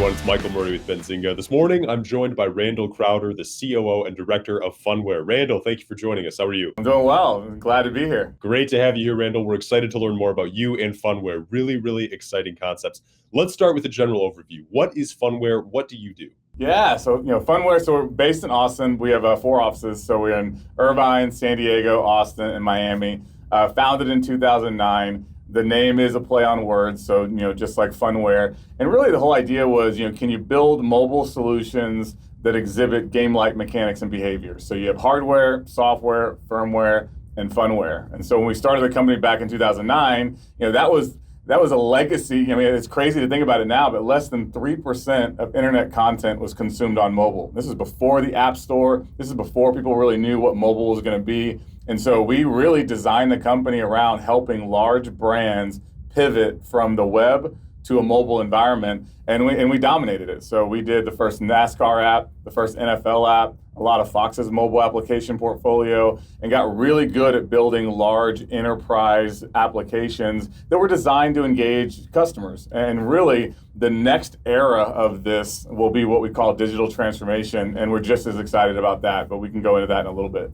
everyone. It's Michael Murray with Benzinga. This morning, I'm joined by Randall Crowder, the COO and Director of Phunware. Randall, thank you for joining us. How are you? I'm doing well. I'm glad to be here. Great to have you here, Randall. We're excited to learn more about you and Phunware. Really, really exciting concepts. Let's start with a general overview. What is Phunware? What do you do? Yeah, so Phunware. So we're based in Austin. We have 4 offices. So we're in Irvine, San Diego, Austin, and Miami. Founded in 2009. The name is a play on words, so just like Phunware. And really, the whole idea was, can you build mobile solutions that exhibit game-like mechanics and behavior? So you have hardware, software, firmware, and Phunware. And so when we started the company back in 2009, that was a legacy. I mean, it's crazy to think about it now, but less than 3% of internet content was consumed on mobile. This is before the App Store. This is before people really knew what mobile was going to be. And so we really designed the company around helping large brands pivot from the web to a mobile environment, and we dominated it. So we did the first NASCAR app, the first NFL app, a lot of Fox's mobile application portfolio, and got really good at building large enterprise applications that were designed to engage customers. And really, the next era of this will be what we call digital transformation, and we're just as excited about that, but we can go into that in a little bit.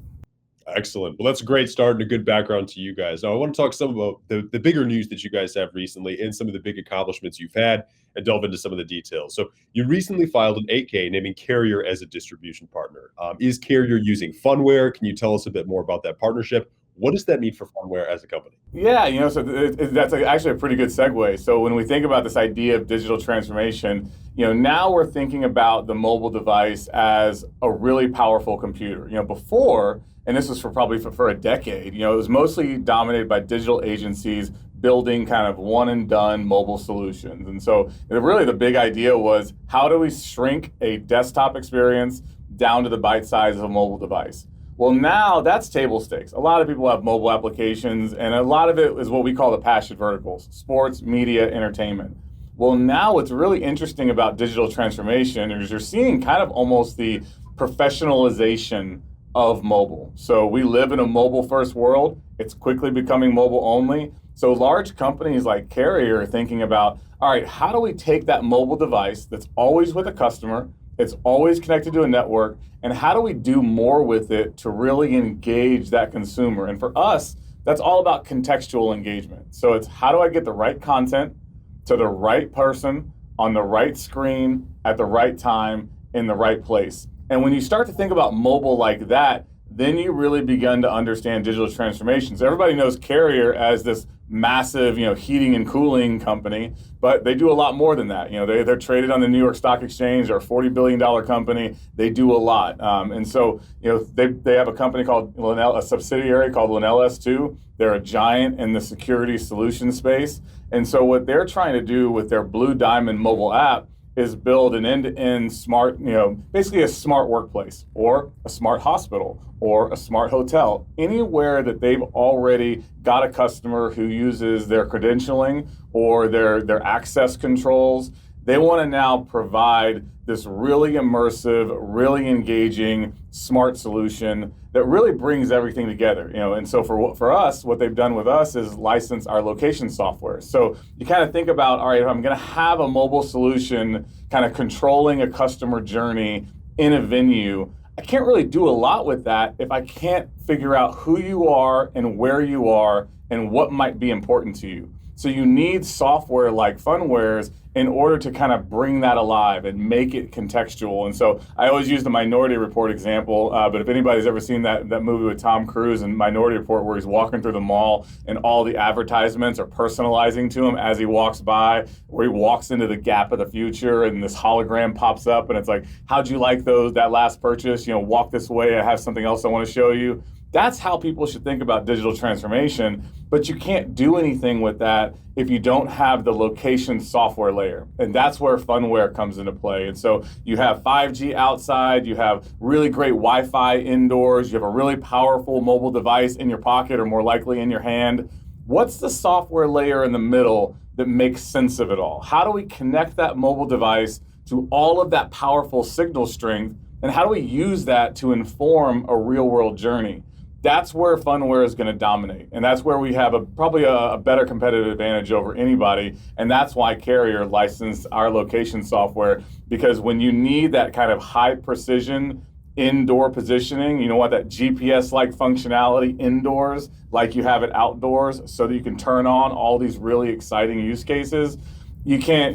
Excellent. Well, that's a great start and a good background to you guys. Now, I want to talk some about the bigger news that you guys have recently and some of the big accomplishments you've had and delve into some of the details. So you recently filed an 8K naming Carrier as a distribution partner. Is Carrier using Phunware? Can you tell us a bit more about that partnership? What does that mean for Phunware as a company? Yeah, so that's actually a pretty good segue. So when we think about this idea of digital transformation, now we're thinking about the mobile device as a really powerful computer. Before, and this was for a decade, it was mostly dominated by digital agencies building kind of one and done mobile solutions. And so really the big idea was, how do we shrink a desktop experience down to the bite size of a mobile device? Well, now that's table stakes. A lot of people have mobile applications, and a lot of it is what we call the passion verticals: sports, media, entertainment. Well, now what's really interesting about digital transformation is you're seeing kind of almost the professionalization of mobile. So we live in a mobile-first world. It's quickly becoming mobile-only. So large companies like Carrier are thinking about, all right, how do we take that mobile device that's always with a customer, it's always connected to a network, and how do we do more with it to really engage that consumer? And for us, that's all about contextual engagement. So it's, how do I get the right content to the right person on the right screen at the right time in the right place? And when you start to think about mobile like that, then you really begin to understand digital transformation. So everybody knows Carrier as this massive, heating and cooling company, but they do a lot more than that. They're traded on the New York Stock Exchange. They're a $40 billion company. They do a lot. And so, they have a company called a subsidiary called Lenel S2. They're a giant in the security solution space. And so what they're trying to do with their Blue Diamond mobile app is build an end-to-end smart, basically a smart workplace or a smart hospital or a smart hotel, anywhere that they've already got a customer who uses their credentialing or their access controls. They want to now provide this really immersive, really engaging, smart solution that really brings everything together. And so for us, what they've done with us is license our location software. So you kind of think about, all right, if I'm going to have a mobile solution kind of controlling a customer journey in a venue, I can't really do a lot with that if I can't figure out who you are and where you are and what might be important to you. So you need software like Phunware's in order to kind of bring that alive and make it contextual. And so I always use the Minority Report example, but if anybody's ever seen that movie with Tom Cruise and Minority Report, where he's walking through the mall and all the advertisements are personalizing to him as he walks by, where he walks into the Gap of the future and this hologram pops up and it's like, how'd you like that last purchase? Walk this way, I have something else I want to show you. That's how people should think about digital transformation, but you can't do anything with that if you don't have the location software layer. And that's where Phunware comes into play. And so you have 5G outside, you have really great Wi-Fi indoors, you have a really powerful mobile device in your pocket or more likely in your hand. What's the software layer in the middle that makes sense of it all? How do we connect that mobile device to all of that powerful signal strength, and how do we use that to inform a real world journey? That's where Phunware is going to dominate. And that's where we have probably a better competitive advantage over anybody. And that's why Carrier licensed our location software, because when you need that kind of high precision indoor positioning, you know what, that GPS-like functionality indoors, like you have it outdoors, so that you can turn on all these really exciting use cases. You can't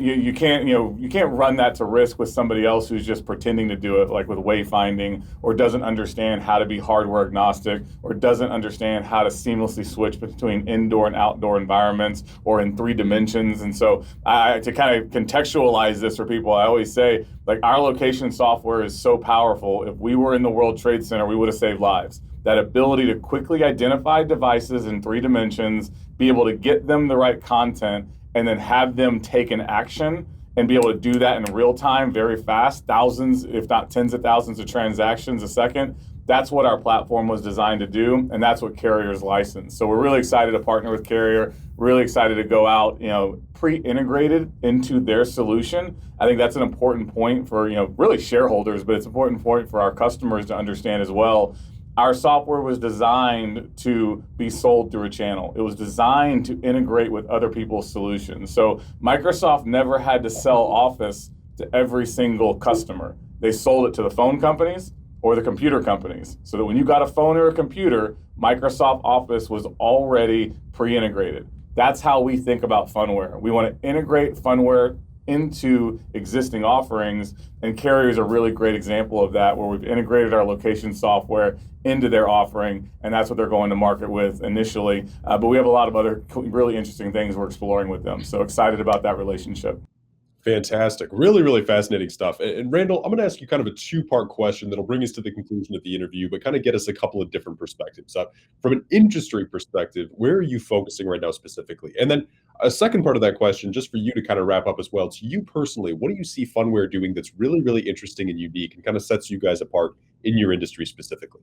run that to risk with somebody else who's just pretending to do it, like with wayfinding, or doesn't understand how to be hardware agnostic, or doesn't understand how to seamlessly switch between indoor and outdoor environments or in 3 dimensions. And so to kind of contextualize this for people, I always say, like, our location software is so powerful. If we were in the World Trade Center, we would have saved lives. That ability to quickly identify devices in 3 dimensions, be able to get them the right content, and then have them take an action and be able to do that in real time, very fast, thousands, if not tens of thousands of transactions a second. That's what our platform was designed to do, and that's what Carrier's licensed. So we're really excited to partner with Carrier, really excited to go out, pre-integrated into their solution. I think that's an important point for, really shareholders, but it's an important point for our customers to understand as well. Our software was designed to be sold through a channel. It was designed to integrate with other people's solutions. So Microsoft never had to sell Office to every single customer. They sold it to the phone companies or the computer companies. So that when you got a phone or a computer, Microsoft Office was already pre-integrated. That's how we think about Phunware. We want to integrate Phunware into existing offerings, and Carrier is a really great example of that, where we've integrated our location software into their offering, and that's what they're going to market with initially. But we have a lot of other really interesting things we're exploring with them. So excited about that relationship. Fantastic. Really, really fascinating stuff. And Randall, I'm going to ask you kind of a two-part question that'll bring us to the conclusion of the interview, but kind of get us a couple of different perspectives. From an industry perspective, where are you focusing right now specifically? And then a second part of that question, just for you to kind of wrap up as well, to you personally, what do you see Phunware doing that's really, really interesting and unique and kind of sets you guys apart in your industry specifically?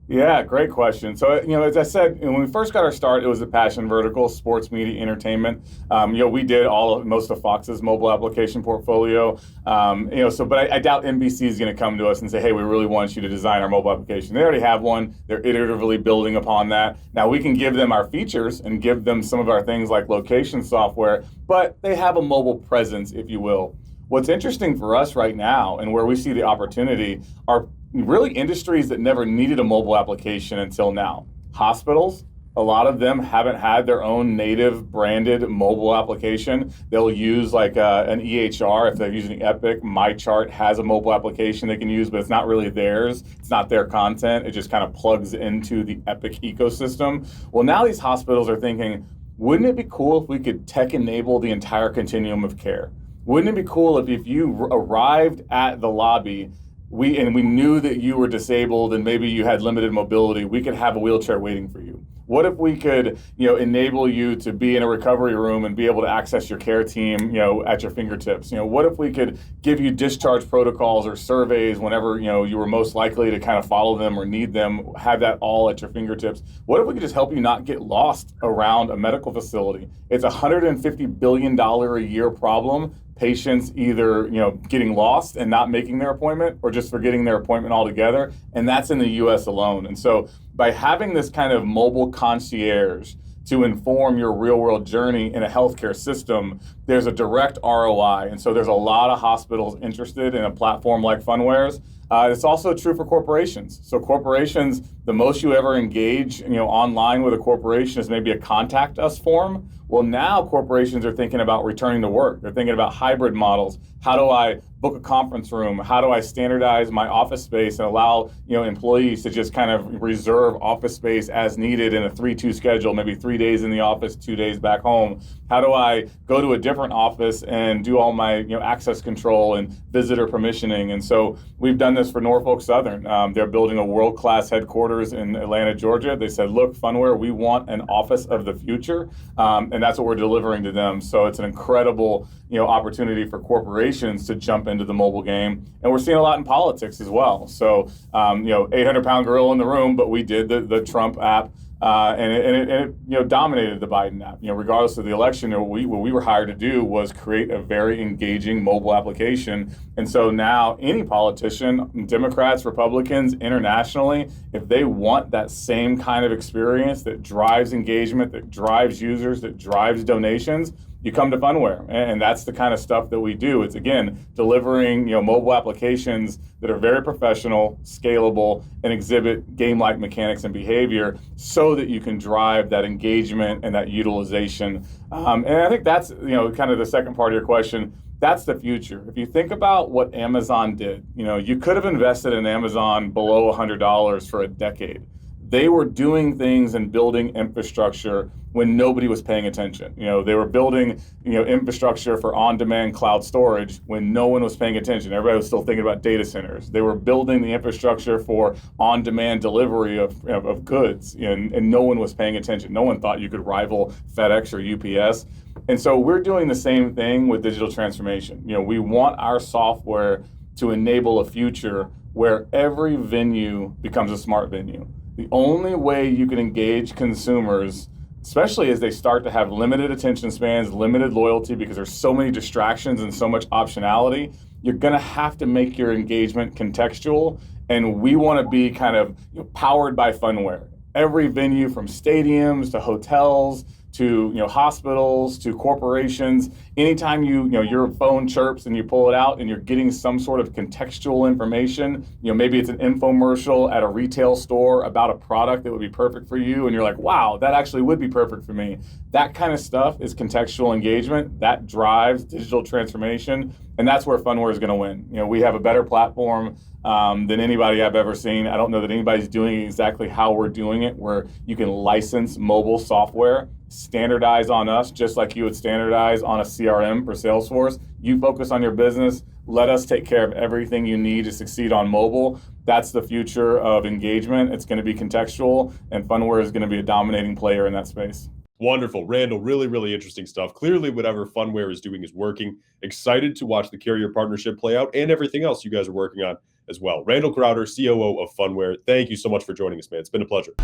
Yeah, great question. So, as I said, when we first got our start, it was a passion vertical, sports media, entertainment. We did most of Fox's mobile application portfolio. But I doubt NBC is going to come to us and say, hey, we really want you to design our mobile application. They already have one. They're iteratively building upon that. Now we can give them our features and give them some of our things like location software, but they have a mobile presence, if you will. What's interesting for us right now, and where we see the opportunity, are really industries that never needed a mobile application until now. Hospitals, a lot of them haven't had their own native branded mobile application. They'll use like an EHR if they're using Epic. MyChart has a mobile application they can use, but it's not really theirs. It's not their content. It just kind of plugs into the Epic ecosystem. Well, now these hospitals are thinking, wouldn't it be cool if we could tech enable the entire continuum of care? Wouldn't it be cool if you arrived at the lobby, we knew that you were disabled and maybe you had limited mobility, we could have a wheelchair waiting for you? What if we could, enable you to be in a recovery room and be able to access your care team, at your fingertips? What if we could give you discharge protocols or surveys whenever, you were most likely to kind of follow them or need them, have that all at your fingertips? What if we could just help you not get lost around a medical facility? It's a $150 billion a year problem. Patients either, getting lost and not making their appointment, or just forgetting their appointment altogether. And that's in the US alone. And so by having this kind of mobile concierge to inform your real world journey in a healthcare system, there's a direct ROI. And so there's a lot of hospitals interested in a platform like Phunware's. It's also true for corporations. So corporations, the most you ever engage, online with a corporation is maybe a contact us form. Well, now corporations are thinking about returning to work. They're thinking about hybrid models. How do I book a conference room? How do I standardize my office space and allow, employees to just kind of reserve office space as needed in a 3-2 schedule, maybe 3 days in the office, 2 days back home? How do I go to a different office and do all my, access control and visitor permissioning? And so we've done this for Norfolk Southern. They're building a world-class headquarters in Atlanta, Georgia. They said, look, Phunware, we want an office of the future. And that's what we're delivering to them. So it's an incredible, opportunity for corporations to jump into the mobile game. And we're seeing a lot in politics as well. So, 800-pound gorilla in the room, but we did the Trump app and it dominated the Biden app. Regardless of the election, what we were hired to do was create a very engaging mobile application. And so now any politician, Democrats, Republicans, internationally, if they want that same kind of experience that drives engagement, that drives users, that drives donations, you come to Phunware, and that's the kind of stuff that we do. It's, again, delivering mobile applications that are very professional, scalable, and exhibit game-like mechanics and behavior so that you can drive that engagement and that utilization. And I think that's kind of the second part of your question. That's the future. If you think about what Amazon did, you could have invested in Amazon below $100 for a decade. They were doing things and building infrastructure when nobody was paying attention. They were building, infrastructure for on-demand cloud storage when no one was paying attention. Everybody was still thinking about data centers. They were building the infrastructure for on-demand delivery of goods, and no one was paying attention. No one thought you could rival FedEx or UPS. And so we're doing the same thing with digital transformation. We want our software to enable a future where every venue becomes a smart venue. The only way you can engage consumers, especially as they start to have limited attention spans, limited loyalty, because there's so many distractions and so much optionality, you're going to have to make your engagement contextual. And we want to be kind of powered by Phunware. Every venue, from stadiums to hotels to hospitals to corporations, anytime your phone chirps and you pull it out and you're getting some sort of contextual information, maybe it's an infomercial at a retail store about a product that would be perfect for you, and you're like, wow, that actually would be perfect for me. That kind of stuff is contextual engagement. That drives digital transformation, and that's where Phunware is going to win. We have a better platform than anybody I've ever seen. I don't know that anybody's doing exactly how we're doing it, where you can license mobile software, standardize on us just like you would standardize on a CRM for Salesforce. You focus on your business. Let us take care of everything you need to succeed on mobile. That's the future of engagement. It's going to be contextual, and Phunware is going to be a dominating player in that space. Wonderful. Randall, really, really interesting stuff. Clearly, whatever Phunware is doing is working. Excited to watch the carrier partnership play out and everything else you guys are working on as well. Randall Crowder, COO of Phunware, thank you so much for joining us, man. It's been a pleasure.